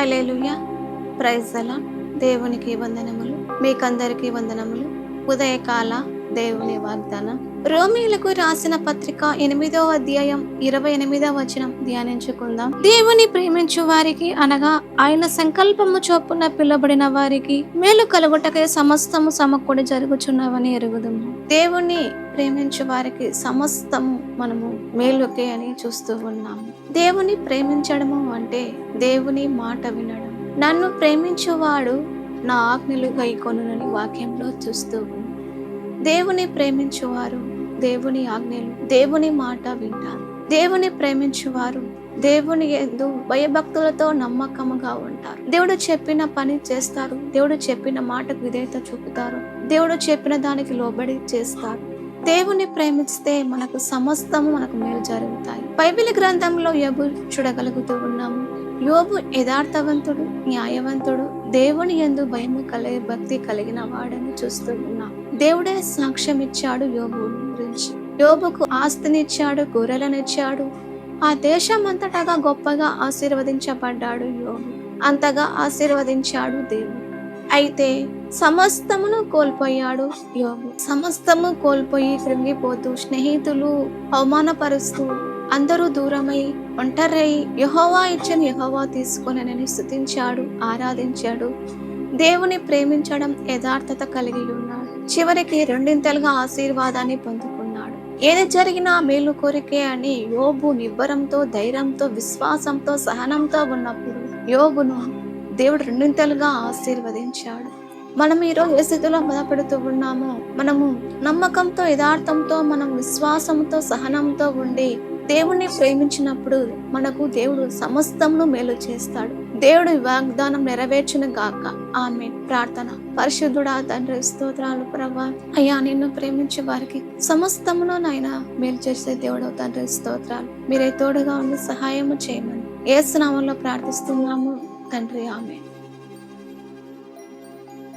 Hallelujah. Praise the lord. దేవునికి వందనములు. మీకందరికీ వందనములు. ఉదయకాల దేవుని వాగ్దానం. రోమీయులకు రాసిన పత్రిక 8వ అధ్యాయం 28వ వచనం ధ్యానించుకుందాం. దేవుని ప్రేమించు వారికి అనగా ఆయన సంకల్పము చొప్పున పిలువబడిన వారికి మేలు కలుగుటకై సమస్తము సమకూడి జరుగుచున్నవని ఎరుగుదుము. దేవుని ప్రేమించు వారికి సమస్తము మనము మేలుకే అని చూస్తూ ఉన్నాము. దేవుని ప్రేమించడము అంటే దేవుని మాట వినడం. నన్ను ప్రేమించువాడు నా ఆజ్ఞలు గైకొనునని వాక్యంలో చూస్తూ ఉన్నాం. దేవుని ప్రేమించువారు దేవుని ఆజ్ఞలు, దేవుని మాట వింటారు. దేవుని ప్రేమించువారు దేవుని యందు భయభక్తులతో నమ్మకముగా ఉంటారు. దేవుడు చెప్పిన పని చేస్తారు. దేవుడు చెప్పిన మాటకు విధేయత చూపుతారు. దేవుడు చెప్పిన దానికి లోబడి చేస్తారు. దేవుని ప్రేమిస్తే మనకు సమస్తము మనకు మేలు జరుగుతాయి. బైబిల్ గ్రంథంలో యోబు చూడగలుగుతూ ఉన్నాము. యోబు యథార్థవంతుడు, న్యాయవంతుడు, దేవుని యందు భయము భక్తి కలిగిన వాడని చూస్తూ ఉన్నాం. దేవుడే సాక్ష్యం ఇచ్చాడు యోబు గురించి. యోబుకు ఆస్తినిచ్చాడు, గొర్రెలనిచ్చాడు. ఆ దేశం అంతటగా గొప్పగా ఆశీర్వదించబడ్డాడు యోబు. అంతగా ఆశీర్వదించాడు దేవుడు. అయితే సమస్తమును కోల్పోయాడు యోబు. సమస్తము కోల్పోయి కృంగిపోతూ, స్నేహితులు అవమానపరుస్తూ, అందరూ దూరమై ఒంటరై యెహోవా ఇచ్చిన యెహోవా తీసుకొనని స్తుతించాడు, ఆరాధించాడు. దేవుని ప్రేమించడం యథార్థత కలిగి ఉన్నాడు. చివరికి రెండింతలుగా ఆశీర్వాదాన్ని పొందుకున్నాడు. ఏది జరిగినా మేలు కోరికే అని యోబు నిబ్బరంతో, ధైర్యంతో, విశ్వాసంతో, సహనంతో ఉన్నప్పుడు యోబును దేవుడు రెండింతలుగా ఆశీర్వదించాడు. మనం ఈరోజు ఏ స్థితిలో బాధపడుతూ ఉన్నామో, మనము నమ్మకంతో, యథార్థంతో, మనం విశ్వాసంతో, సహనంతో ఉండి దేవుణ్ణి ప్రేమించినప్పుడు మనకు దేవుడు సమస్తమును మేలు చేస్తాడు. దేవుడు వాగ్దానం నెరవేర్చును గాక. ఆమేన్. ప్రార్థన. పరిశుద్ధుడా తండ్రి, స్తోత్రాలు ప్రభువా. అయ్యా, నిన్ను ప్రేమించే వారికి సమస్తమును నాయనా మేలు చేసే దేవుడు తండ్రి, స్తోత్రాలు. మీరే తోడుగా ఉండి సహాయము చేయమని యేసు నామములో ప్రార్థిస్తున్నాము తండ్రి. ఆమేన్.